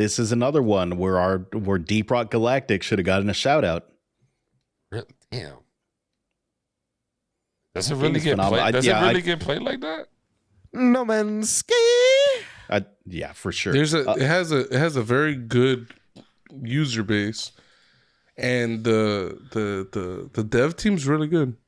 This is another one where Deep Rock Galactic should have gotten a shout out. Damn. Does it really get played? Does it really get played like that? No man's ski. Yeah, for sure. It has a very good user base, and the dev team's really good.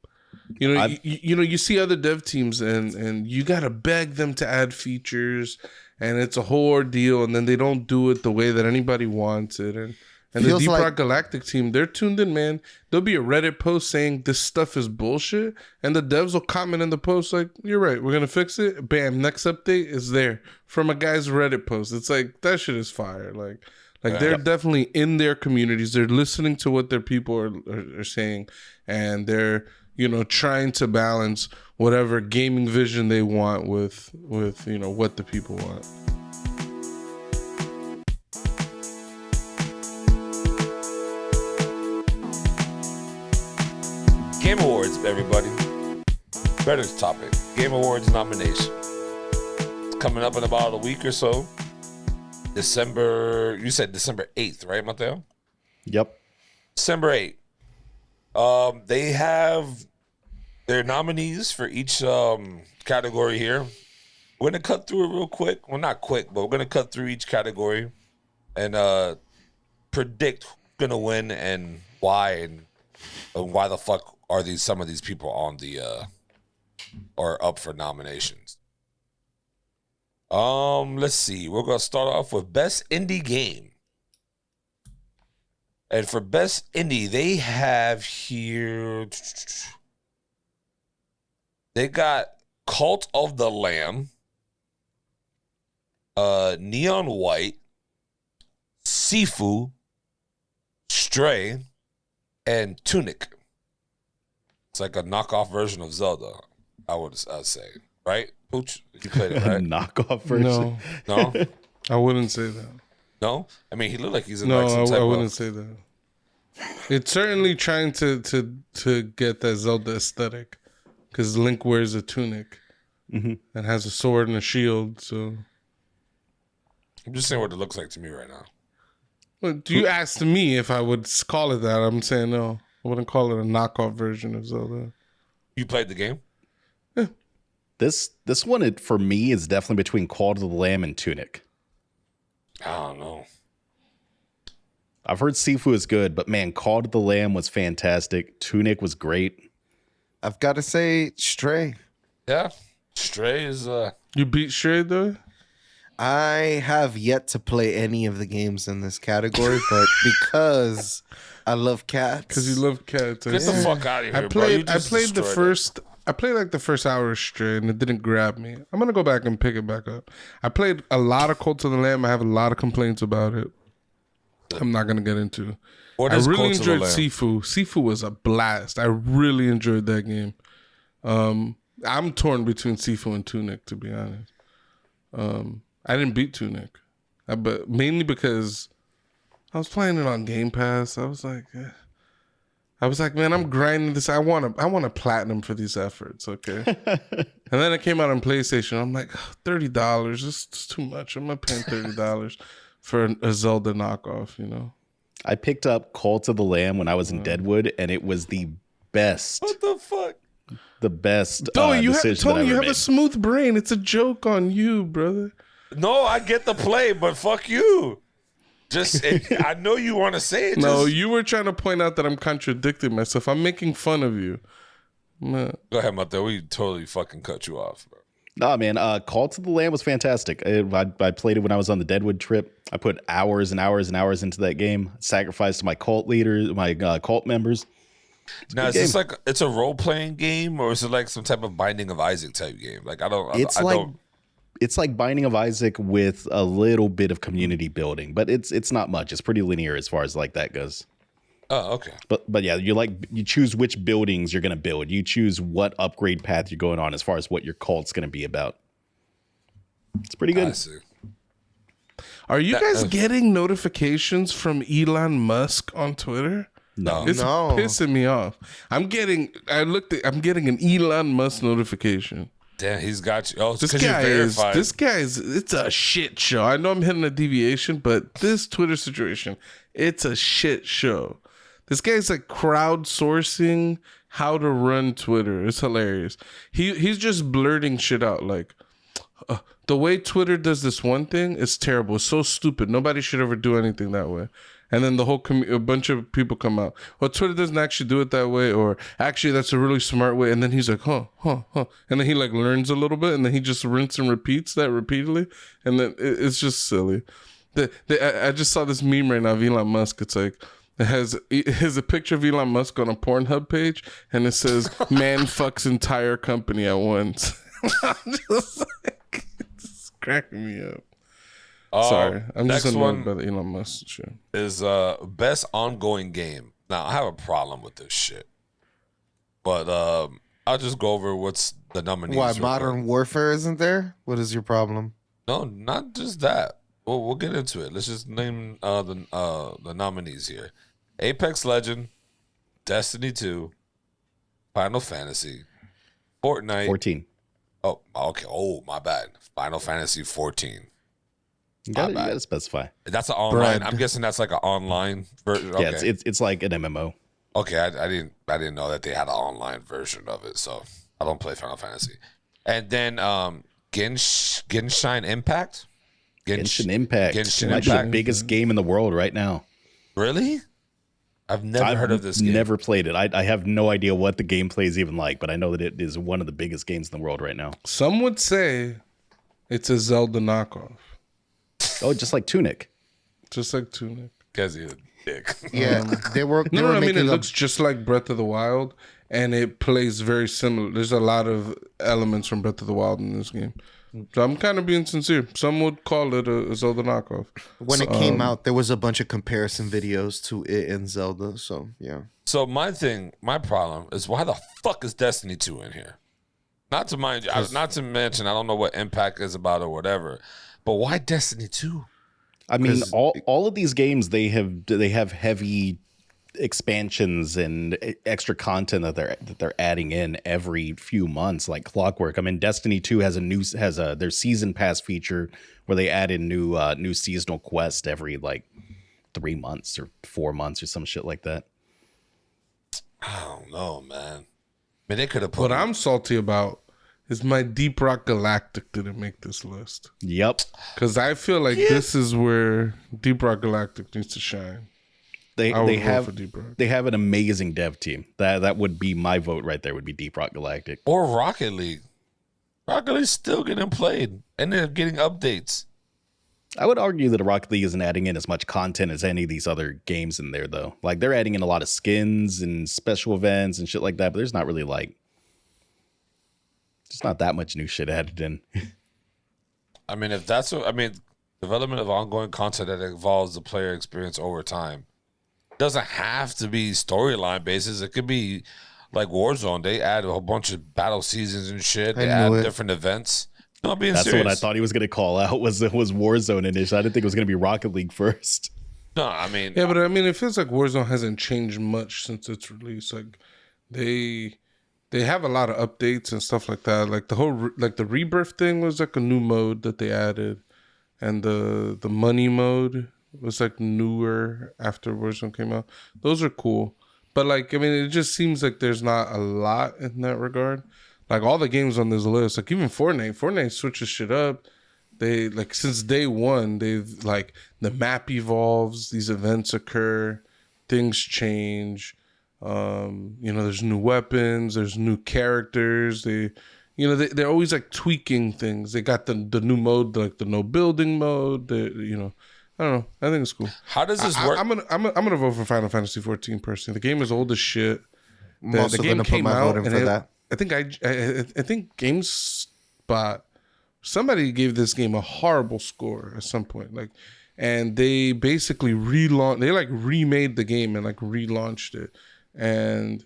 You know, you see other dev teams, and you gotta beg them to add features, and it's a whole ordeal, and then they don't do it the way that anybody wants it, and the Deep Rock Galactic team, they're tuned in, man. There'll be a Reddit post saying this stuff is bullshit, and the devs will comment in the post like, "You're right, we're gonna fix it." Bam, next update is there from a guy's Reddit post. It's like that shit is fire. Like they're definitely in their communities. They're listening to what their people are saying, and they're trying to balance whatever gaming vision they want with what the people want. Game Awards, everybody. Better topic. Game Awards nomination. It's coming up in about a week or so. You said December 8th, right, Mateo? Yep. December 8th. They have their nominees for each category here. We're going to cut through it real quick. Well, not quick, but we're going to cut through each category and predict who's going to win and why, and why the fuck are some of these people on the or up for nominations. Let's see. We're gonna start off with best indie game. And for best indie, they have here, they got Cult of the Lamb, Neon White, Sifu, Stray, and Tunic. It's like a knockoff version of Zelda, I would say. Right? Pooch, you played it, right? Knockoff version? No? I wouldn't say that. No? I mean, he looked like he's in no, like some type I wouldn't say that. It's certainly trying to get that Zelda aesthetic, because Link wears a tunic and has a sword and a shield, so... I'm just saying what it looks like to me right now. Well, you asked me if I would call it that. I'm saying no. I wouldn't call it a knockoff version of Zelda. You played the game? Yeah. This one, for me, is definitely between Call of the Lamb and Tunic. I don't know. I've heard Sifu is good, but man, Call of the Lamb was fantastic. Tunic was great. I've got to say Stray. Yeah. Stray is... You beat Stray, though? I have yet to play any of the games in this category, but because I love cats. Because you love cats. Get the fuck out of here, I played the first... it. I played like the first hour of Stray, and it didn't grab me. I'm going to go back and pick it back up. I played a lot of Cult of the Lamb. I have a lot of complaints about it. I'm not going to get into. I really enjoyed Sifu. Sifu was a blast. I really enjoyed that game. I'm torn between Sifu and Tunic, to be honest. I didn't beat Tunic, but mainly because I was playing it on Game Pass. I was like, man, I'm grinding this. I want a platinum for these efforts, okay? And then it came out on PlayStation. I'm like, $30. This is too much. I'm not paying $30 for a Zelda knockoff, I picked up Cult of the Lamb when I was in Deadwood, and it was the best. What the fuck? The best Tony, you decision that I ever you have made. a smooth brain. It's a joke on you, brother. No, I get the play, but fuck you. I know you want to say it. No, you were trying to point out that I'm contradicting myself. I'm making fun of you. Go ahead, Mateo. We totally fucking cut you off, bro. Nah, man. Call to the Lamb was fantastic. I played it when I was on the Deadwood trip. I put hours and hours and hours into that game. Sacrificed my cult leaders, my cult members. Now, is this like it's a role playing game, or is it like some type of Binding of Isaac type game? Like It's like Binding of Isaac with a little bit of community building, but it's not much. It's pretty linear as far as like that goes. Oh, okay. But yeah, you choose which buildings you're gonna build. You choose what upgrade path you're going on as far as what your cult's gonna be about. It's pretty good. I see. Are you guys getting notifications from Elon Musk on Twitter? No. It's pissing me off. I'm getting an Elon Musk notification. Damn, he's got you. Oh, This because you're guy verified. it's a shit show. I know I'm hitting a deviation, but this Twitter situation, it's a shit show. This guy's like crowdsourcing how to run Twitter. It's hilarious. He's just blurting shit out like, the way Twitter does this one thing is terrible. It's so stupid. Nobody should ever do anything that way. And then the whole a bunch of people come out. Well, Twitter doesn't actually do it that way, or actually that's a really smart way. And then he's like, huh. And then he like learns a little bit, and then he just rinse and repeats that repeatedly. And then it's just silly. I just saw this meme right now of Elon Musk. It's like, it has a picture of Elon Musk on a Pornhub page, and it says, man fucks entire company at once. I'm just like, it's cracking me up. Sorry, I'm just annoyed by the Elon Musk shit. Is best ongoing game. Now I have a problem with this shit, but I'll just go over what's the nominees. Why Modern Warfare isn't there? What is your problem? No, not just that. We'll get into it. Let's just name the nominees here: Apex Legend, Destiny 2, Final Fantasy, Fortnite, 14. Oh, okay. Oh, my bad. Final Fantasy 14. You gotta specify. That's an online. Bread. I'm guessing that's like an online version. Okay. Yeah, it's like an MMO. Okay, I didn't know that they had an online version of it, so I don't play Final Fantasy. And then Genshin Impact. Genshin Impact. Genshin Might be Impact. the biggest game in the world right now. Really? I've never heard of this game. Never played it. I have no idea what the gameplay is even like, but I know that it is one of the biggest games in the world right now. Some would say it's a Zelda knockoff. Oh, just like Tunic. Just like Tunic. Because he's a dick. Yeah, they were. They No, were I mean, it making looks just like Breath of the Wild, and it plays very similar. There's a lot of elements from Breath of the Wild in this game. So I'm kind of being sincere. Some would call it a Zelda knockoff. When it came out, there was a bunch of comparison videos to it and Zelda. So yeah. So my problem is, why the fuck is Destiny 2 in here? Not to mention, I don't know what Impact is about or whatever, but why Destiny 2? I mean, all of these games, they have heavy expansions and extra content that they're adding in every few months, like clockwork. I mean, Destiny 2 has their season pass feature where they add in new seasonal quest every like 3 months or 4 months or some shit like that. I don't know, man. I mean, they could have put. What I'm salty about is my Deep Rock Galactic didn't make this list. Yep. Because I feel like this is where Deep Rock Galactic needs to shine. They have for Deep Rock. They have an amazing dev team. That would be my vote right there. Would be Deep Rock Galactic Or Rocket League. Rocket League's still getting played, and they're getting updates. I would argue that Rocket League isn't adding in as much content as any of these other games in there, though. Like, they're adding in a lot of skins and special events and shit like that, but there's not really like, there's not that much new shit added in. I mean, if that's what I mean, development of ongoing content that involves the player experience over time doesn't have to be storyline basis. It could be like Warzone. They add a whole bunch of battle seasons and shit. They add different events. No, I'm being That's serious. what I thought he was going to call out was Warzone initially. I didn't think it was going to be Rocket League first. No, I mean, Yeah, but I mean, it feels like Warzone hasn't changed much since its release. Like, they have a lot of updates and stuff like that. Like the whole the rebirth thing was like a new mode that they added, and the money mode was like newer after Warzone came out. Those are cool, but like, I mean, it just seems like there's not a lot in that regard. Like all the games on this list, like even Fortnite switches shit up. They like since day one, they've like the map evolves, these events occur, things change. There's new weapons, there's new characters. They're always like tweaking things. They got the new mode, like the no building mode. I don't know. I think it's cool. how does this work? I'm gonna vote for Final Fantasy 14 personally. The game is old as shit. I'm also going to put my vote in for that. I think GameSpot, somebody gave this game a horrible score at some point. Like, and they basically remade the game and like relaunched it. And,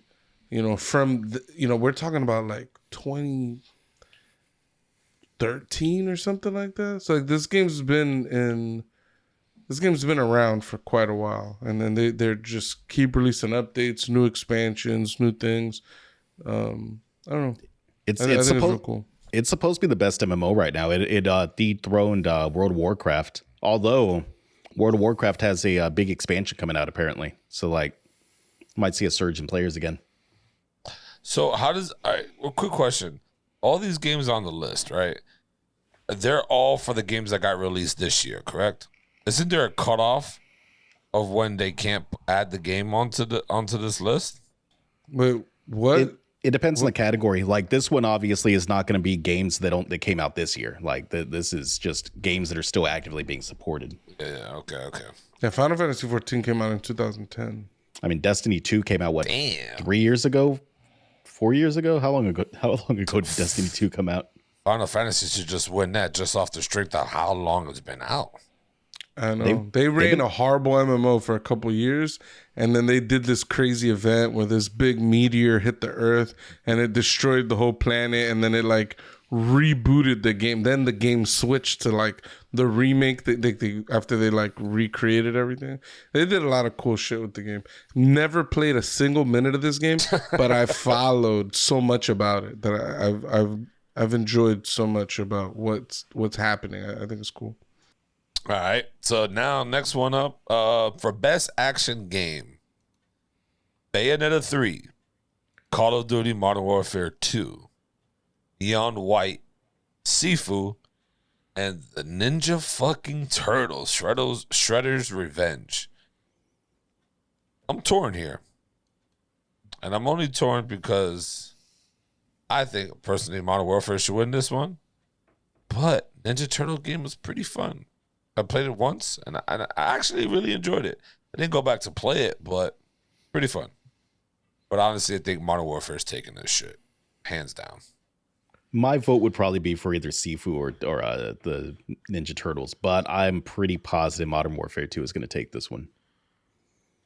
we're talking about like 2013 or something like that. So like this game's been around for quite a while. And then they're just keep releasing updates, new expansions, new things. I don't know. It's I think it's supposed real cool. It's supposed to be the best MMO right now. It dethroned World of Warcraft. Although World of Warcraft has a big expansion coming out apparently, so like might see a surge in players again. So how does? All right, well, quick question. All these games on the list, right? They're all for the games that got released this year, correct? Isn't there a cutoff of when they can't add the game onto this list? Wait, what? It depends on the category. Like this one, obviously, is not going to be games that came out this year. Like this is just games that are still actively being supported. Yeah. Okay. Yeah, Final Fantasy 14 came out in 2010. I mean, Destiny 2 came out what? Damn. 3 years ago? 4 years ago? How long ago did Destiny 2 come out? Final Fantasy should just win that just off the strength of how long it's been out. I know. They ran a horrible MMO for a couple years, and then they did this crazy event where this big meteor hit the Earth, and it destroyed the whole planet, and then it like rebooted the game. Then the game switched to like the remake they after they like recreated everything. They did a lot of cool shit with the game. Never played a single minute of this game, but I followed so much about it that I've enjoyed so much about what's happening. I think it's cool. All right. So now next one up for best action game. Bayonetta 3, Call of Duty Modern Warfare 2, Beyond White, Sifu, and the Ninja fucking Turtles, Shredder's Revenge. I'm torn here. And I'm only torn because I think personally Modern Warfare should win this one. But Ninja Turtle game was pretty fun. I played it once, and I actually really enjoyed it. I didn't go back to play it, but pretty fun. But honestly, I think Modern Warfare is taking this shit, hands down. My vote would probably be for either Sifu or the Ninja Turtles, but I'm pretty positive Modern Warfare 2 is going to take this one.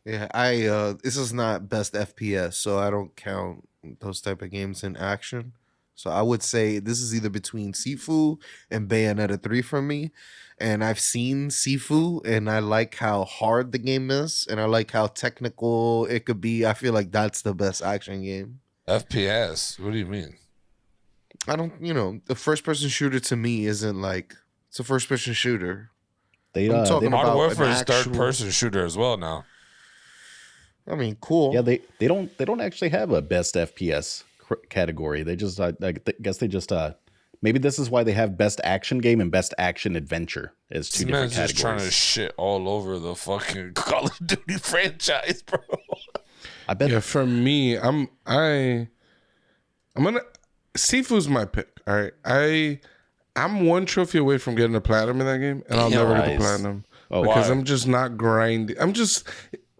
Yeah, this is not best FPS, so I don't count those type of games in action. So I would say this is either between Sifu and Bayonetta 3 for me. And I've seen Sifu, and I like how hard the game is, and I like how technical it could be. I feel like that's the best action game. FPS? What do you mean? I don't, the first person shooter to me isn't like, it's a first person shooter. I'm talking Modern Warfare is third person shooter as well now. I mean, cool. Yeah, they don't actually have a best FPS category. They just I guess they just maybe this is why they have best action game and best action adventure as two different categories. Just trying to shit all over the fucking Call of Duty franchise, bro. I bet. Yeah, for me, I'm gonna Sifu's my pick. All right, I'm one trophy away from getting a platinum in that game, and I'll never get the platinum because I'm just not grinding. I'm just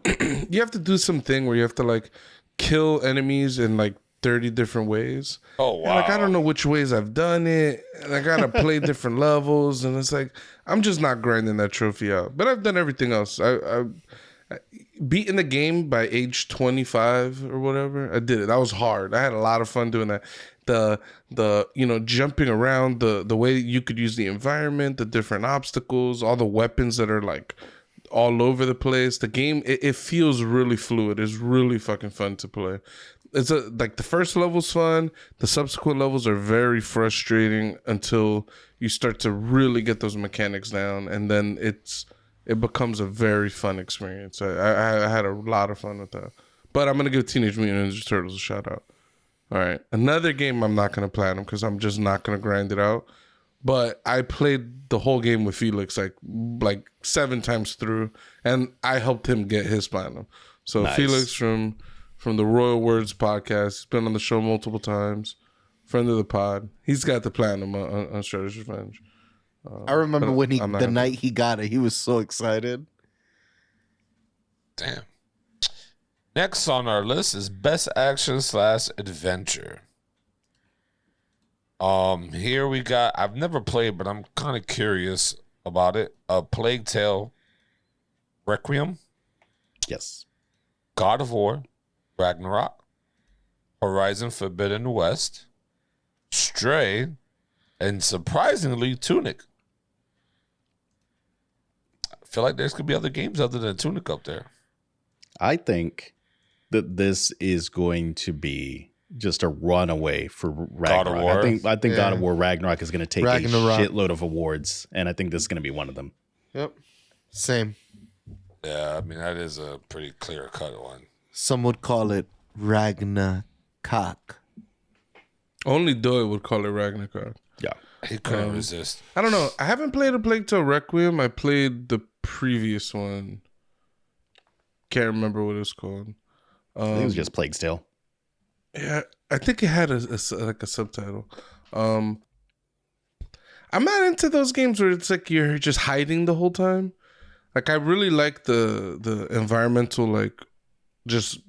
you have to do something where you have to like kill enemies in like 30 different ways. Oh wow! And like I don't know which ways I've done it, and I gotta play different levels, and it's like I'm just not grinding that trophy out. But I've done everything else. I beaten the game by age 25 or whatever. I did it. That was hard. I had a lot of fun doing that. The jumping around, the way you could use the environment, the different obstacles, all the weapons that are like all over the place. The game it feels really fluid. It's really fucking fun to play. It's like the first level's fun. The subsequent levels are very frustrating until you start to really get those mechanics down, and then it becomes a very fun experience. I had a lot of fun with that. But I'm gonna give Teenage Mutant Ninja Turtles a shout out. All right, another game I'm not gonna platinum because I'm just not gonna grind it out. But I played the whole game with Felix like 7 times through, and I helped him get his platinum. So nice. Felix from the Royal Words podcast, he's been on the show multiple times. Friend of the pod, he's got the platinum on Shredder's Revenge. I remember when the night he got it, he was so excited. Damn. Next on our list is Best Action / Adventure. Here we got, I've never played, but I'm kind of curious about it. Plague Tale Requiem. Yes. God of War Ragnarok. Horizon Forbidden West. Stray. And surprisingly, Tunic. I feel like there's could be other games other than Tunic up there. I think that this is going to be just a runaway for God of Ragnarok. War. I think God of War Ragnarok is going to take Ragnarok. a shitload of awards, and I think this is going to be one of them. Yep. Same. Yeah, I mean, that is a pretty clear-cut one. Some would call it Ragnarok. Only Doyle would call it Ragnarok. Yeah. He couldn't resist. I don't know. I haven't played A Plague Tale Requiem. I played the previous one. Can't remember what it was called. I think it was just Plague's Tale. Yeah, I think it had a subtitle. I'm not into those games where it's like you're just hiding the whole time. Like I really like the environmental, like just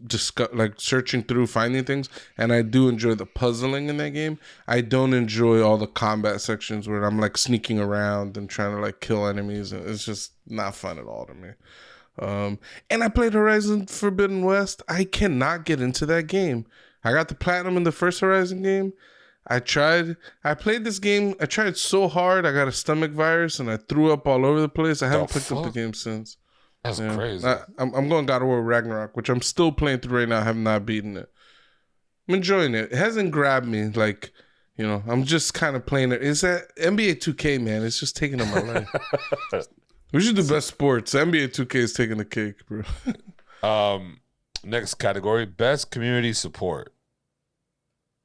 like searching through, finding things, and I do enjoy the puzzling in that game. I don't enjoy all the combat sections where I'm like sneaking around and trying to like kill enemies. It's just not fun at all to me. And I played Horizon Forbidden West. I cannot get into that game. I got the platinum in the first Horizon game. I played this game. I tried so hard. I got a stomach virus and I threw up all over the place. I haven't picked up the game since. That's crazy. I'm going God of War Ragnarok, which I'm still playing through right now. I have not beaten it. I'm enjoying it. It hasn't grabbed me. Like, you know, I'm just kind of playing it. Is that NBA 2K, man? It's just taking on my life. We should do best sports. NBA 2K is taking the cake, bro. Next category, best community support.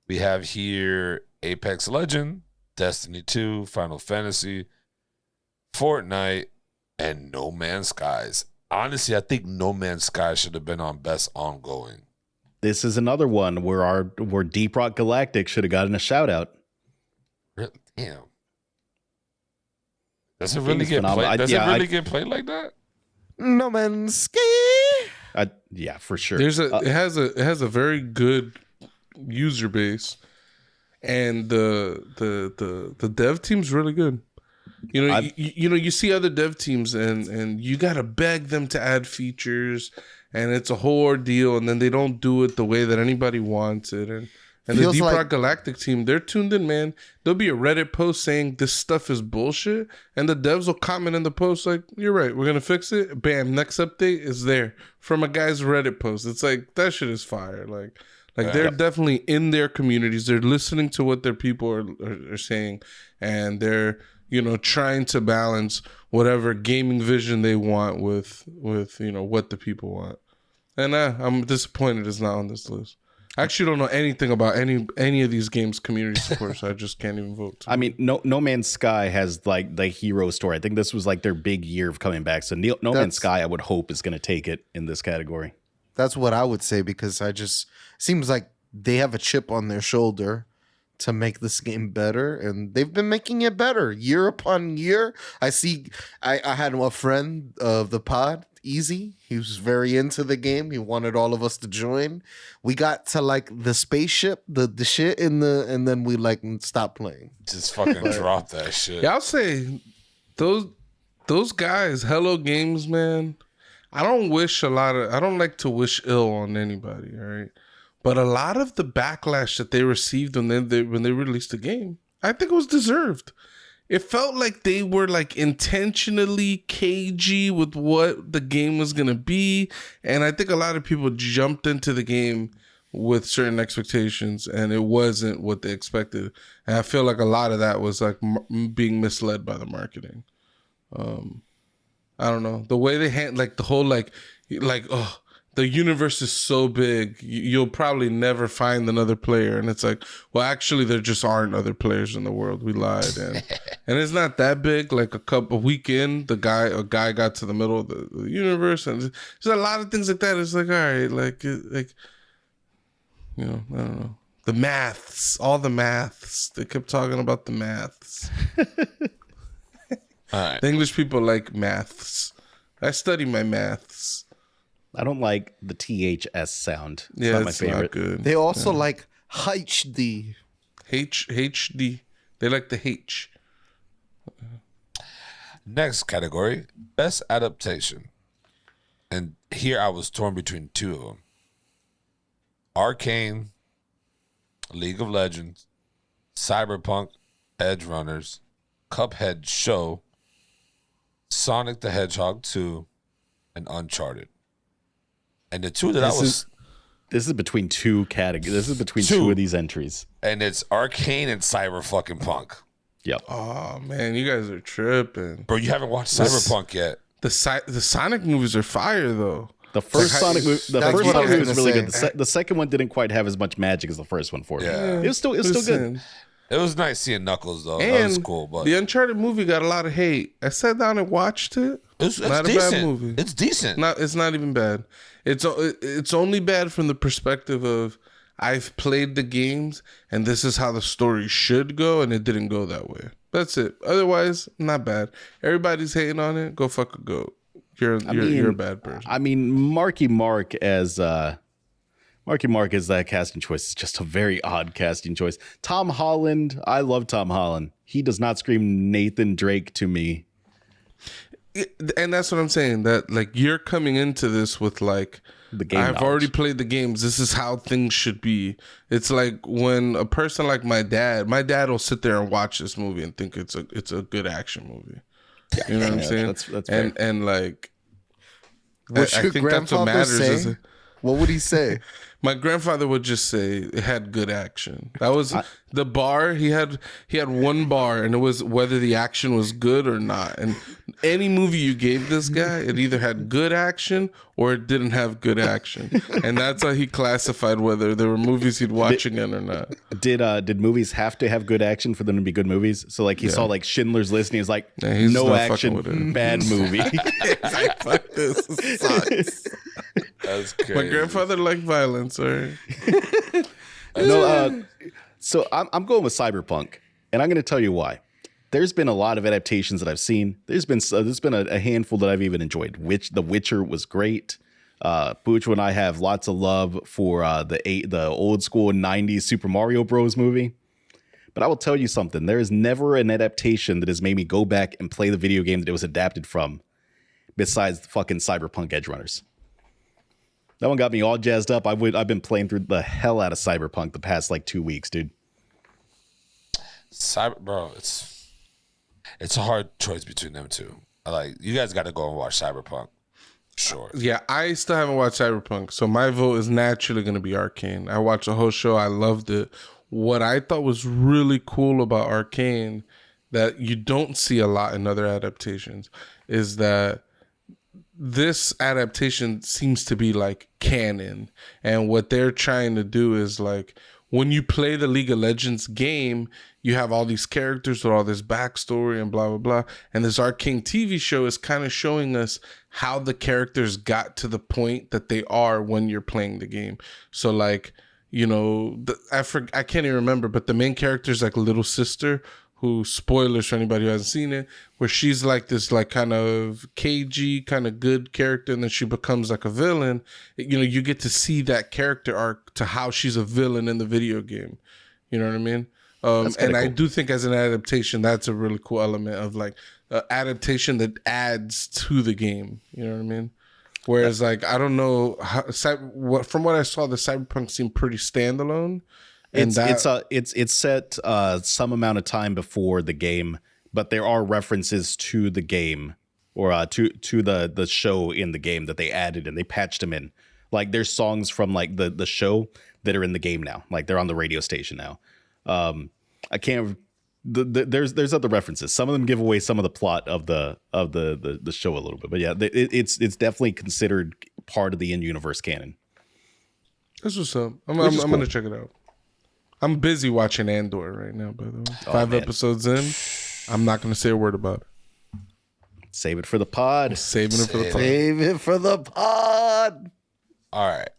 We have here Apex Legend, Destiny 2, Final Fantasy, Fortnite, and No Man's Skies. Honestly, I think No Man's Sky should have been on best ongoing. This is another one where Deep Rock Galactic should have gotten a shout out. Really? Damn. Does it really get played? Does it really get played like that? No Man's Sky. Yeah, for sure. It has a very good user base, and the dev team's really good. You know, you see other dev teams and you gotta beg them to add features, and it's a whole ordeal, and then they don't do it the way that anybody wants it. And the Deep Rock Galactic team, they're tuned in, man. There'll be a Reddit post saying this stuff is bullshit, and the devs will comment in the post like, "You're right, we're gonna fix it." Bam, next update is there from a guy's Reddit post. It's like that shit is fire. Like they're definitely in their communities. They're listening to what their people are saying, and they're, you know, trying to balance whatever gaming vision they want with you know what the people want. And I'm disappointed it's not on this list. I actually don't know anything about any of these games' community support, so I just can't even vote. I mean, No Man's Sky has like the hero story. I think this was like their big year of coming back. So No Man's Sky, I would hope, is going to take it in this category. That's what I would say, because seems like they have a chip on their shoulder to make this game better, and they've been making it better year upon year. I had a friend of the pod, Easy. He was very into the game. He wanted all of us to join. We got to like the spaceship, the shit and then we like stopped playing. Just fucking drop that shit. Yeah, I'll say those guys, Hello Games, man. I don't like to wish ill on anybody, all right? But a lot of the backlash that they received when they released the game, I think it was deserved. It felt like they were like intentionally cagey with what the game was going to be. And I think a lot of people jumped into the game with certain expectations, and it wasn't what they expected. And I feel like a lot of that was like being misled by the marketing. I don't know. The way they like the whole like, oh, the universe is so big, you'll probably never find another player. And it's like, well, actually, there just aren't other players in the world. We lied. And it's not that big. Like a week in, a guy got to the middle of the universe. And there's a lot of things like that. It's like, all right, like, you know, I don't know. The maths, all the maths. They kept talking about the maths. All right. The English people like maths. I study my maths. I don't like the THS sound. It's Yeah, not my it's favorite. not good. They also like HD. HD. They like the H. Next category, best adaptation. And here I was torn between two of them. Arcane, League of Legends, Cyberpunk, Edge Runners, Cuphead Show, Sonic the Hedgehog 2, and Uncharted. And the two that This is between two categories. This is between two of these entries. And it's Arcane and Cyber fucking Punk. Yep. Oh man, you guys are tripping. Bro, you haven't watched Cyberpunk yet. The Sonic movies are fire though. The first Sonic movie, was really good. saying. The second one didn't quite have as much magic as the first one for me. Yeah. It was still good. It was nice seeing Knuckles though. And that was cool. But the Uncharted movie got a lot of hate. I sat down and watched it. it's not decent. a bad movie. It's decent. It's not even bad. It's only bad from the perspective of I've played the games and this is how the story should go, and it didn't go that way. That's it. Otherwise, not bad. Everybody's hating on it. Go fuck a goat. You're a bad person. I mean, Marky Mark as that casting choice is just a very odd casting choice. Tom Holland, I love Tom Holland. He does not scream Nathan Drake to me. And that's what I'm saying. That like you're coming into this with like The game I've knowledge. already played the games. This is how things should be. It's like when a person like my dad will sit there and watch this movie and think it's a good action movie. You know what I'm saying? That's fair. and like What I your think that's what grandfather matters. say? What would he say? My grandfather would just say it had good action. That was the bar. He had one bar, and it was whether the action was good or not. And any movie you gave this guy, it either had good action or it didn't have good action. And that's how he classified whether there were movies he'd watch again or not. Did movies have to have good action for them to be good movies? So like he saw like Schindler's List and he was like, he's no not fucking with action, it. bad movie. Like, fuck this. This sucks. That's crazy. My grandfather liked violence, right? So I'm going with Cyberpunk, and I'm going to tell you why. There's been a lot of adaptations that I've seen. There's been a handful that I've even enjoyed. The Witcher was great. Booch and I have lots of love for the old school '90s Super Mario Bros. Movie. But I will tell you something. There is never an adaptation that has made me go back and play the video game that it was adapted from, besides the fucking Cyberpunk Edgerunners. That one got me all jazzed up. I've been playing through the hell out of Cyberpunk the past like 2 weeks, dude. Bro, it's a hard choice between them two. You guys got to go and watch Cyberpunk. Sure. Yeah, I still haven't watched Cyberpunk, so my vote is naturally going to be Arcane. I watched the whole show. I loved it. What I thought was really cool about Arcane that you don't see a lot in other adaptations is that this adaptation seems to be like canon, and what they're trying to do is like when you play the League of Legends game, you have all these characters with all this backstory and blah blah blah, and this Arcane TV show is kind of showing us how the characters got to the point that they are when you're playing the game. So like, you know, I can't even remember, but the main character is like little sister, who, spoilers for anybody who hasn't seen it, where she's like this like kind of cagey, kind of good character, and then she becomes like a villain. You know, you get to see that character arc to how she's a villain in the video game. You know what I mean? And cool. I do think as an adaptation, that's a really cool element of like adaptation that adds to the game. You know what I mean? Whereas like, I don't know how, from what I saw, the Cyberpunk seemed pretty standalone. And it's set some amount of time before the game, but there are references to the game or to the show in the game that they added and they patched them in. Like there's songs from like the show that are in the game now, like they're on the radio station now. I can't. There's other references. Some of them give away some of the plot of the show a little bit, but yeah, it's definitely considered part of the in-universe canon. That's what's up. I'm gonna check it out. I'm busy watching Andor right now, by the way. 5 episodes in. I'm not going to say a word about it. Save it for the pod. Saving it for the pod. Save it for the pod. All right.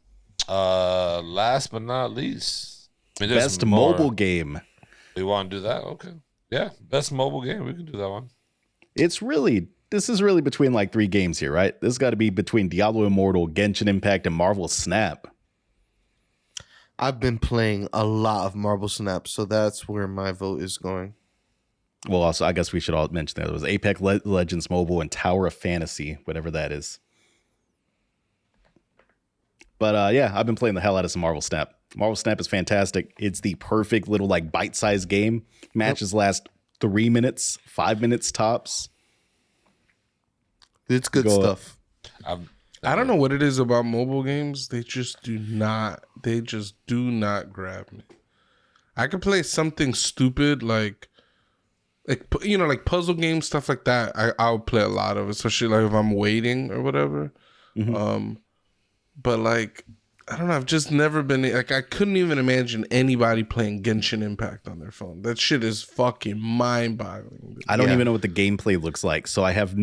Last but not least, best mobile game. You want to do that? Okay. Yeah, best mobile game. We can do that one. This is really between like 3 games here, right? This got to be between Diablo Immortal, Genshin Impact, and Marvel Snap. I've been playing a lot of Marvel Snap, so that's where my vote is going. Well, also, I guess we should all mention that there was Apex Legends Mobile and Tower of Fantasy, whatever that is. But yeah, I've been playing the hell out of some Marvel Snap. Marvel Snap is fantastic. It's the perfect little like bite-sized game. Matches last 3 minutes, 5 minutes tops. It's good stuff. I don't know what it is about mobile games. They just do not grab me. I could play something stupid like like puzzle games, stuff like that. I'll play a lot of, especially like if I'm waiting or whatever. But like, I don't know. I've just never been like, I couldn't even imagine anybody playing Genshin Impact on their phone. That shit is fucking mind-boggling. I don't even know what the gameplay looks like, so I have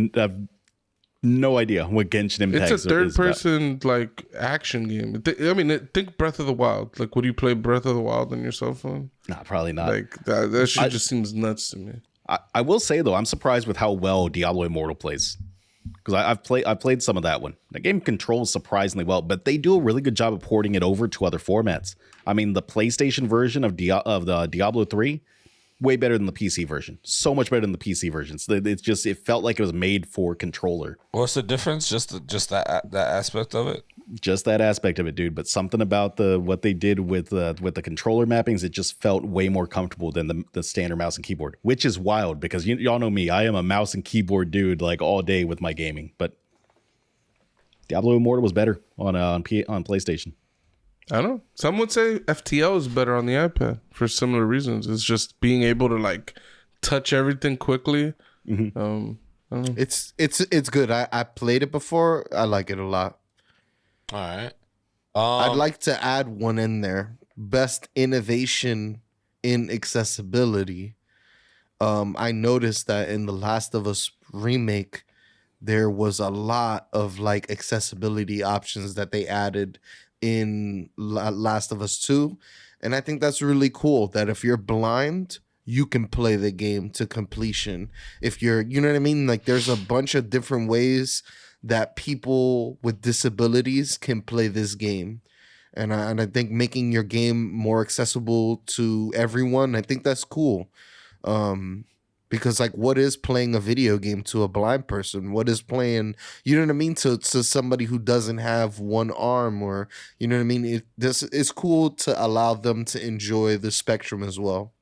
no idea what Genshin Impact is. It's a third-person like action game. I mean, think Breath of the Wild. Like, would you play Breath of the Wild on your cell phone? Nah, probably not. Like that shit just seems nuts to me. I will say though, I'm surprised with how well Diablo Immortal plays, because I've played some of that one. The game controls surprisingly well, but they do a really good job of porting it over to other formats. I mean, the PlayStation version of the Diablo 3, way better than the PC version. So much better than the PC version. So it felt like it was made for controller. What's the difference? Just that aspect of it. Just that aspect of it, dude. But something about what they did with the controller mappings, it just felt way more comfortable than the standard mouse and keyboard, which is wild because y'all know me. I am a mouse and keyboard dude, like all day with my gaming. But Diablo Immortal was better on PlayStation. I don't know. Some would say FTL is better on the iPad for similar reasons. It's just being able to like touch everything quickly. I don't know. It's good. I played it before. I like it a lot. All right. I'd like to add one in there. Best innovation in accessibility. I noticed that in the Last of Us remake, there was a lot of like accessibility options that they added in Last of Us 2. And I think that's really cool that if you're blind, you can play the game to completion. If you're, you know what I mean? Like there's a bunch of different ways that people with disabilities can play this game. And I think making your game more accessible to everyone, I think that's cool. Because like, what is playing a video game to a blind person? What is playing, you know what I mean, to somebody who doesn't have one arm, or you know what I mean? It's cool to allow them to enjoy the spectrum as well.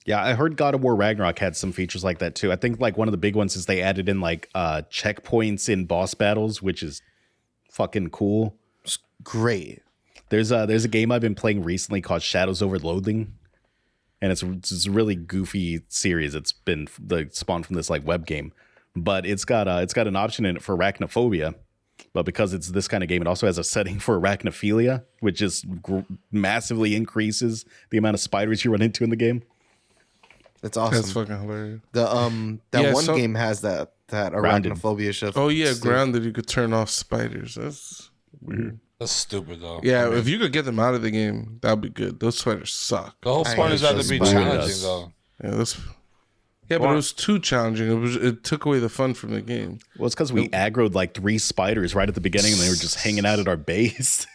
Yeah, I heard God of War Ragnarok had some features like that too. I think like one of the big ones is they added in like checkpoints in boss battles, which is fucking cool. It's great. There's a game I've been playing recently called Shadows Over Loathing. And it's a really goofy series. It's been spawned from this like web game, but it's got an option in it for arachnophobia. But because it's this kind of game, it also has a setting for arachnophilia, which just massively increases the amount of spiders you run into in the game. That's awesome. That's fucking hilarious. The game has that arachnophobia shit. Oh yeah, Grounded. You could turn off spiders. That's weird. That's stupid though. Yeah, if you could get them out of the game, that'd be good. Those spiders suck. The whole spiders have to be challenging though. Yeah, but it was too challenging. It took away the fun from the game. Well, it's because we aggroed like 3 spiders right at the beginning, and they were just hanging out at our base.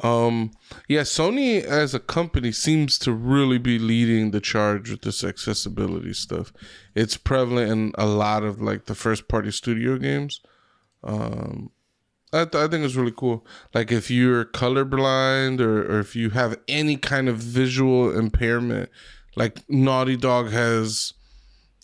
Yeah, Sony as a company seems to really be leading the charge with this accessibility stuff. It's prevalent in a lot of like the first party studio games. I think it's really cool. Like if you're colorblind or if you have any kind of visual impairment, like Naughty Dog has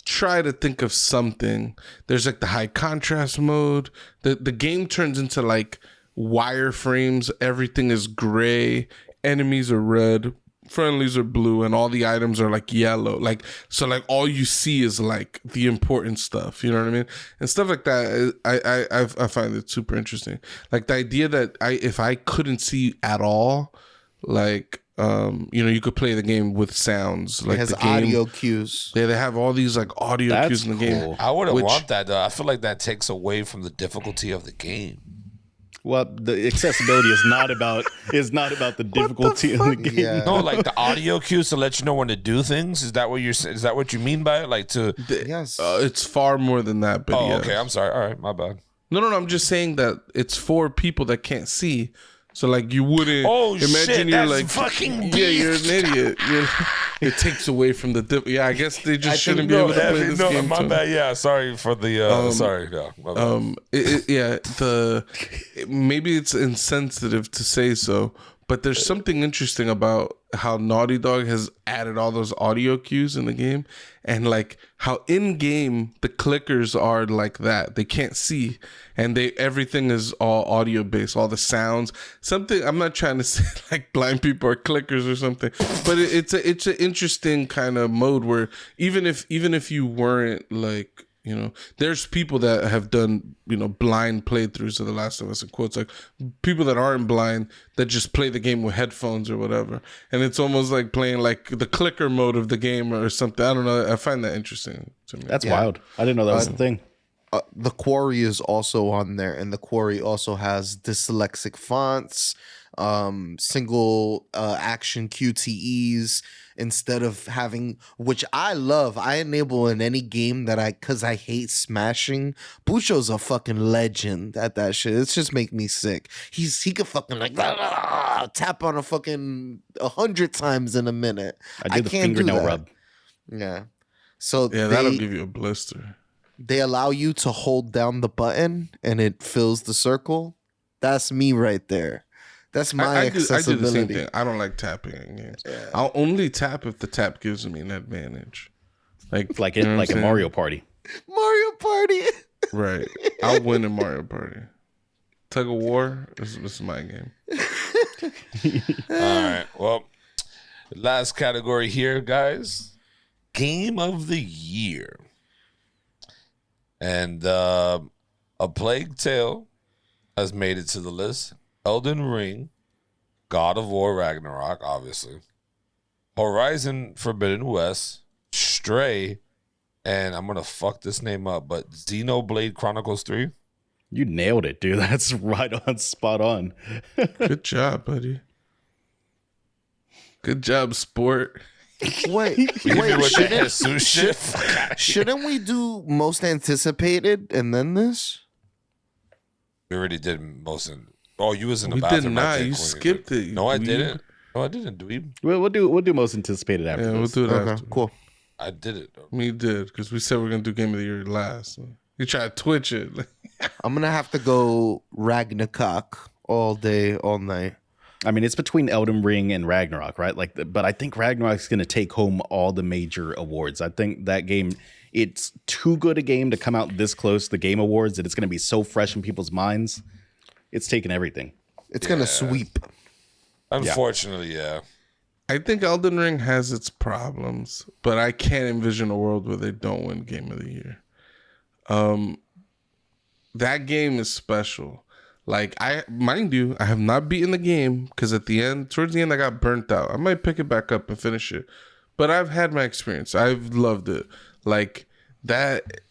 tried to think of something. There's like the high contrast mode. The game turns into like wireframes. Everything is gray. Enemies are red. Friendlies are blue, and all the items are like yellow. Like so, like all you see is like the important stuff. You know what I mean? And stuff like that. I find it super interesting. Like the idea that if I couldn't see at all, like you could play the game with sounds. Like it has the game, audio cues. Yeah, they have all these like audio cues in the game. I wouldn't want that though. I feel like that takes away from the difficulty of the game. Well, the accessibility is not about the difficulty of the game. Yeah. No, like the audio cues to let you know when to do things. Is that what you mean by it? Like to Yes. It's far more than that. But yeah. Okay. I'm sorry. All right, my bad. No. I'm just saying that it's for people that can't see. So like you wouldn't imagine shit, you're that's like fucking you're an idiot. It takes away from the I guess they just shouldn't be able to play this game. My too. bad. Yeah, sorry for the sorry. No, my bad. Maybe it's insensitive to say so, But there's something interesting about how Naughty Dog has added all those audio cues in the game, and like how in game the clickers are like that. They can't see, and everything is all audio based, all the sounds. Something, I'm not trying to say like blind people are clickers or something, but it's an interesting kind of mode where even if you weren't like, you know, there's people that have done, you know, blind playthroughs of The Last of Us, in quotes, like people that aren't blind that just play the game with headphones or whatever. And it's almost like playing like the clicker mode of the game or something. I don't know. I find that interesting to me. That's wild. I didn't know that was the thing. The Quarry is also on there, and the Quarry also has dyslexic fonts, single action QTEs instead of having, which I love. I enable in any game because I hate smashing. Bucho's a fucking legend at that shit. It's just make me sick. He could fucking like tap on a fucking 100 times in a minute. I did the fingernail rub. Yeah. So yeah, that'll give you a blister. They allow you to hold down the button and it fills the circle. That's me right there. That's my accessibility. I do the same thing. I don't like tapping in games. Yeah. I'll only tap if the tap gives me an advantage. Like a Mario Party. Mario Party. Right. I'll win in Mario Party. Tug of War, this is my game. All right. Well, last category here, guys. Game of the Year. And A Plague Tale has made it to the list. Elden Ring, God of War Ragnarok, obviously. Horizon Forbidden West, Stray, and I'm going to fuck this name up, but Xenoblade Chronicles 3. You nailed it, dude. That's right on, spot on. Good job, buddy. Good job, sport. Wait, shouldn't we do most anticipated and then this? We already did most. You was in the bathroom. We did not. You skipped it. No, I didn't. No, I didn't. We'll do most anticipated after. Yeah, this. We'll do it after. Cool. I did it though. We did because we said we're gonna do Game of the Year last. So you try to twitch it. I'm gonna have to go Ragnarok all day, all night. I mean, it's between Elden Ring and Ragnarok, right? But I think Ragnarok's going to take home all the major awards. I think that game, it's too good a game to come out this close to the Game Awards that it's going to be so fresh in people's minds. It's taking everything. It's going to sweep. Unfortunately, yeah. I think Elden Ring has its problems, but I can't envision a world where they don't win Game of the Year. That game is special. Like, mind you, I have not beaten the game because towards the end, I got burnt out. I might pick it back up and finish it, but I've had my experience. I've loved it. Like that,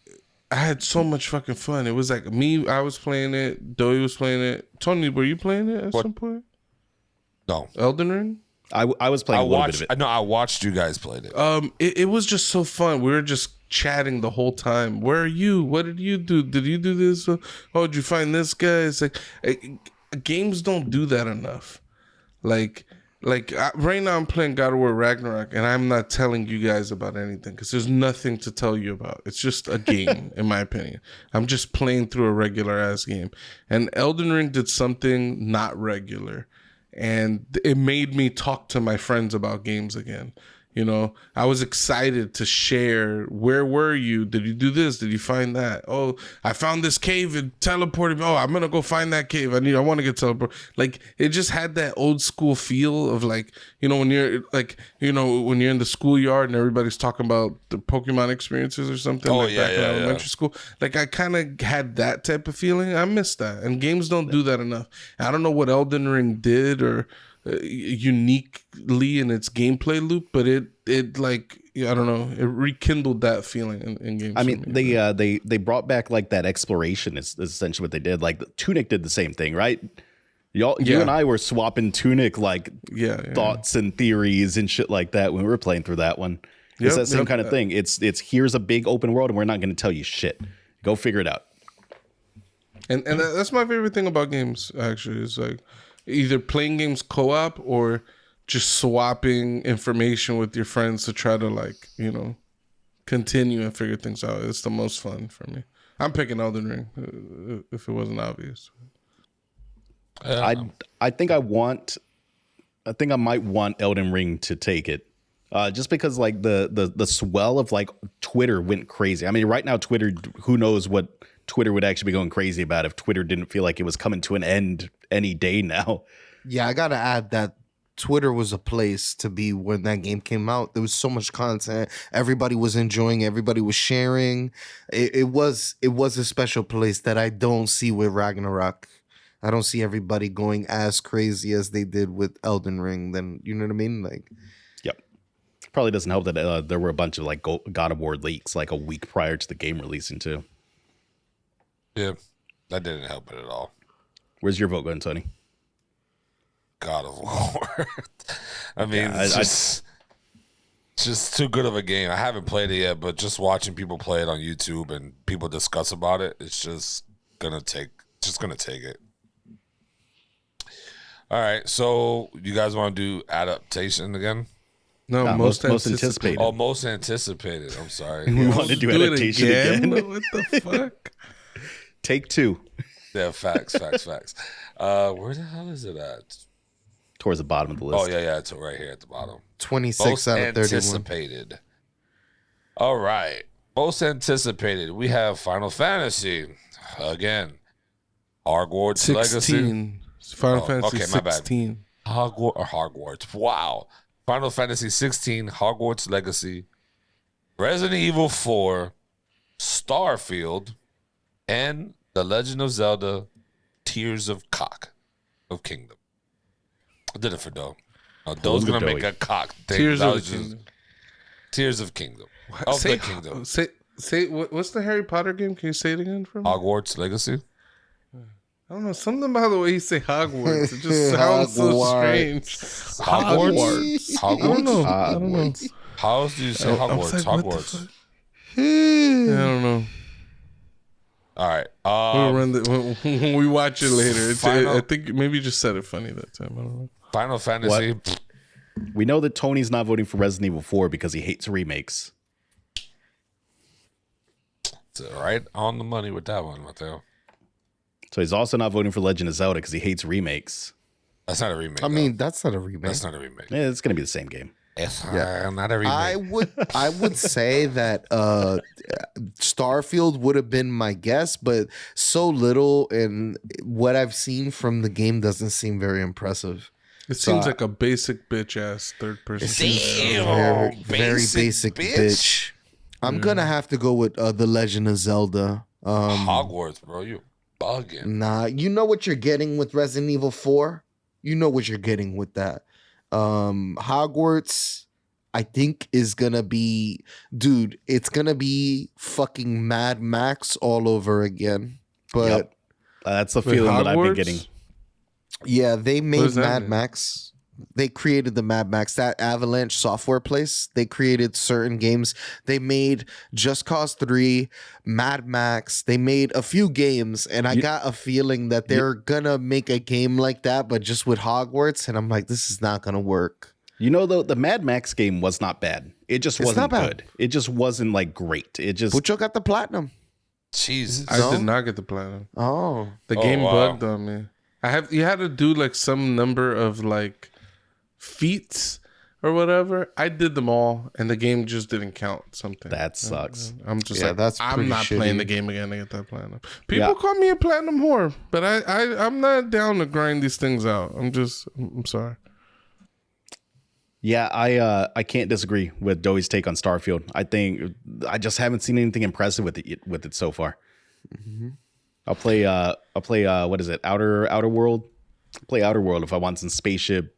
I had so much fucking fun. It was like me, I was playing it. Doey was playing it. Tony, were you playing it at some point? No. Elden Ring? I was playing a little bit of it. No, I watched you guys play it. It was just so fun. We were just chatting the whole time. Where are you? What did you do? Did you do this? Oh, did you find this guy? It's like games don't do that enough. Right now I'm playing God of War Ragnarok, and I'm not telling you guys about anything because there's nothing to tell you about. It's just a game, in my opinion. I'm just playing through a regular ass game, and Elden Ring did something not regular. And it made me talk to my friends about games again. You know, I was excited to share. Where were you? Did you do this? Did you find that? Oh, I found this cave and teleported. Oh, I'm gonna go find that cave. I want to get teleported. Like, it just had that old school feel of like, you know, when you're like, you know, when you're in the schoolyard and everybody's talking about the Pokemon experiences or something. Oh, like back in elementary school. Like, I kind of had that type of feeling. I miss that, and games don't do that enough. I don't know what Elden Ring did or uniquely in its gameplay loop, but it like, I don't know, it rekindled that feeling in games. I mean, they brought back like that exploration is essentially what they did. Like Tunic did the same thing, right? You and I were swapping Tunic like thoughts and theories and shit like that when we were playing through that one. It's that same kind of thing. It's here's a big open world and we're not going to tell you shit. Go figure it out. And that's my favorite thing about games, actually, is like either playing games co-op or just swapping information with your friends to try to, like, you know, continue and figure things out. It's the most fun for me. I'm picking Elden Ring if it wasn't obvious. I think I want I think I might want Elden Ring to take it. Just because like the swell of like Twitter went crazy. I mean, right now Twitter, who knows what Twitter would actually be going crazy about if Twitter didn't feel like it was coming to an end any day now. Yeah, I gotta add that Twitter was a place to be when that game came out. There was so much content. Everybody was enjoying. Everybody was sharing. It was a special place that I don't see with Ragnarok. I don't see everybody going as crazy as they did with Elden Ring. Then you know what I mean? Like, yep. Probably doesn't help that there were a bunch of like God of War leaks like a week prior to the game releasing too. Yeah, that didn't help it at all. Where's your vote going, Tony? God of War. I mean, it's just too good of a game. I haven't played it yet, but just watching people play it on YouTube and people discuss about it, it's just gonna take it. All right, so you guys want to do adaptation again? No, most anticipated. Oh, most anticipated. I'm sorry. We want to do adaptation again. What the fuck? Take 2. Yeah, facts. Where the hell is it at? Towards the bottom of the list. Oh yeah, it's right here at the bottom. 26 Most out of 31. anticipated. All right. Most anticipated. We have Final Fantasy. Again. Hogwarts Legacy. 16. Final Fantasy okay, my bad. 16. Hogwarts. Wow. Final Fantasy 16, Hogwarts Legacy, Resident Evil 4, Starfield, and The Legend of Zelda, Tears of Kingdom. I did it for Doe. Doe's going to make a cock thing. Tears of Kingdom. Tears of Kingdom. Of the Kingdom. Say what's the Harry Potter game? Can you say it again for me? Hogwarts Legacy. I don't know. Something about the way you say Hogwarts. It just sounds so strange. Hogwarts. I don't know. How else do you say Hogwarts? Like, Hogwarts. I don't know. All right. We'll run when we watch it later. I think maybe you just said it funny that time. I don't know. Final Fantasy. What? We know that Tony's not voting for Resident Evil 4 because he hates remakes. It's right on the money with that one, Mateo. So he's also not voting for Legend of Zelda because he hates remakes. That's not a remake. I mean, that's not a remake. That's not a remake. Yeah, it's going to be the same game. It's not a remake. I would say that Starfield would have been my guess, but so little, and what I've seen from the game doesn't seem very impressive. It seems like a basic bitch ass third person. Very basic bitch. I'm gonna have to go with The Legend of Zelda. Hogwarts, bro. You bugging. Nah, you know what you're getting with Resident Evil 4? You know what you're getting with that. Hogwarts, I think, is gonna be, dude, it's gonna be fucking Mad Max all over again. But Yep. That's the feeling that I've been getting. yeah, they made Mad mean? Max. They created the Mad Max, that Avalanche software place. They created certain games. They made Just Cause 3, Mad Max. They made a few games, and I got a feeling that they're gonna make a game like that, but just with Hogwarts. And I'm like, this is not gonna work. You know, the Mad Max game was not bad. It just wasn't good. It just wasn't like great. It just. Pucho got the platinum. Jesus. I did not get the platinum. Oh, The game bugged on me. You had to do like some number of like feats or whatever. I did them all, and the game just didn't count something. That sucks. I'm just I'm not playing the game again to get that platinum. People call me a platinum whore, but I'm not down to grind these things out. I'm sorry. Yeah, I can't disagree with Doey's take on Starfield. I think I just haven't seen anything impressive with it so far. Mm-hmm. I'll play what is it? Outer World? I'll play Outer World if I want some spaceship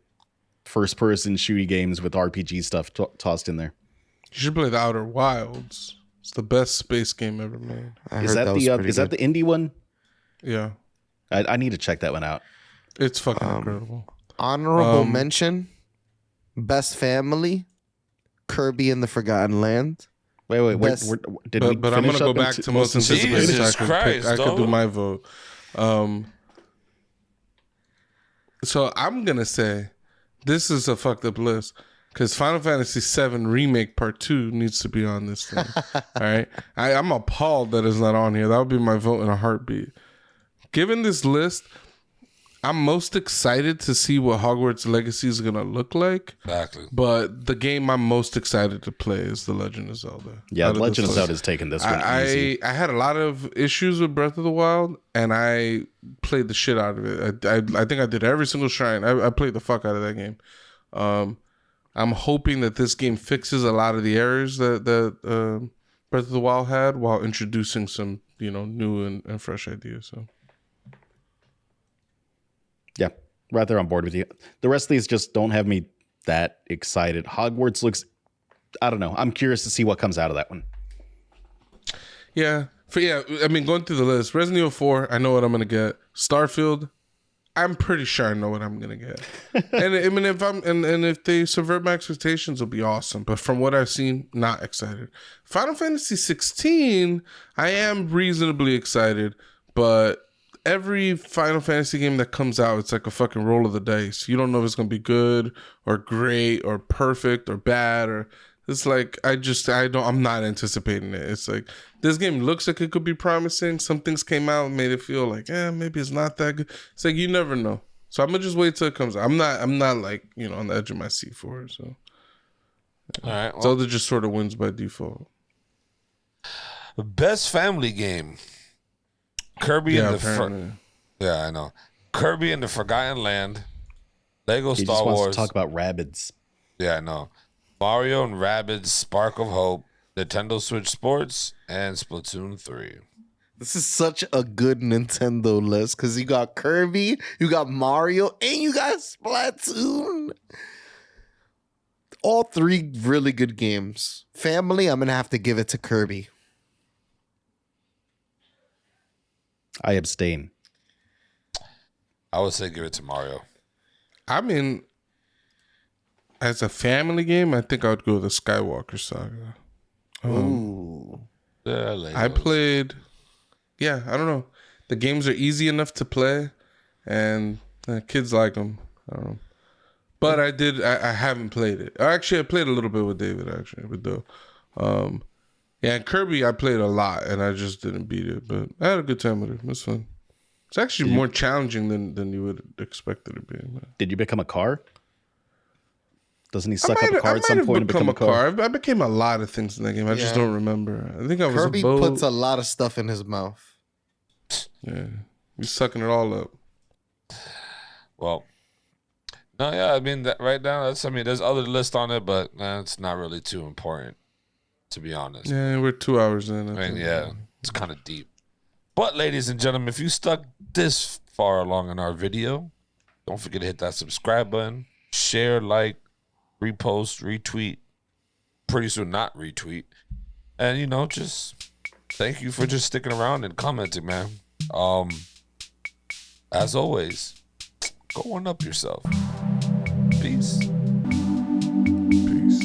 first person shooty games with RPG stuff tossed in there. You should play the Outer Wilds. It's the best space game ever made. Is that the indie one? Yeah. I need to check that one out. It's fucking incredible. Honorable mention, Best Family, Kirby and the Forgotten Land. Wait. Best, Did we but I'm going to go back to most anticipated. Jesus Christ, I could do my vote. So I'm going to say this is a fucked up list because Final Fantasy VII Remake Part 2 needs to be on this thing. All right. I'm appalled that it's not on here. That would be my vote in a heartbeat. Given this list, I'm most excited to see what Hogwarts Legacy is gonna look like. Exactly. But the game I'm most excited to play is The Legend of Zelda. Yeah, Legend of Zelda is taking this one easy. I had a lot of issues with Breath of the Wild, and I played the shit out of it. I think I did every single shrine. I played the fuck out of that game. I'm hoping that this game fixes a lot of the errors that Breath of the Wild had, while introducing some new and fresh ideas. So. Yeah, right there on board with you. The rest of these just don't have me that excited. Hogwarts looks, I don't know. I'm curious to see what comes out of that one. Yeah. I mean, going through the list, Resident Evil 4, I know what I'm going to get. Starfield, I'm pretty sure I know what I'm going to get. And I mean, if they subvert my expectations, it'll be awesome. But from what I've seen, not excited. Final Fantasy 16, I am reasonably excited, but every Final Fantasy game that comes out, it's like a fucking roll of the dice. You don't know if it's gonna be good or great or perfect or bad, or it's like I'm not anticipating it. It's like this game looks like it could be promising. Some things came out and made it feel like, maybe it's not that good. It's like you never know. So I'm gonna just wait till it comes out. I'm not like on the edge of my seat for it. So all right, well, Zelda just sort of wins by default. Best family game. Kirby and I know. Kirby and the Forgotten Land, Lego He Star just wants Wars. to talk about Rabbids. Yeah, I know. Mario and Rabbids Spark of Hope, Nintendo Switch Sports, and Splatoon 3. This is such a good Nintendo list because you got Kirby, you got Mario, and you got Splatoon. All three really good games. Family, I'm going to have to give it to Kirby. I abstain. I would say give it to Mario. I mean, as a family game, I think I would go with the Skywalker Saga. Ooh. I played. Yeah, I don't know. The games are easy enough to play, and kids like them. I don't know. But I haven't played it. Actually, I played a little bit with David. Yeah, and Kirby, I played a lot, and I just didn't beat it. But I had a good time with it. It was fun. It's actually more challenging than you would expect it to be. Did you become a car? Doesn't he suck up a car at some point and become a car? I became a lot of things in that game. I just don't remember. I think I was Kirby a boat. puts a lot of stuff in his mouth. Yeah, he's sucking it all up. Well, no, yeah, I mean, right now, there's other lists on it, but it's not really too important, to be honest. Yeah, we're 2 hours in. I mean, yeah, it's kind of deep. But, ladies and gentlemen, if you stuck this far along in our video, don't forget to hit that subscribe button, share, like, repost, retweet, pretty soon not retweet, and, just thank you for just sticking around and commenting, man. As always, go one up yourself. Peace. Peace.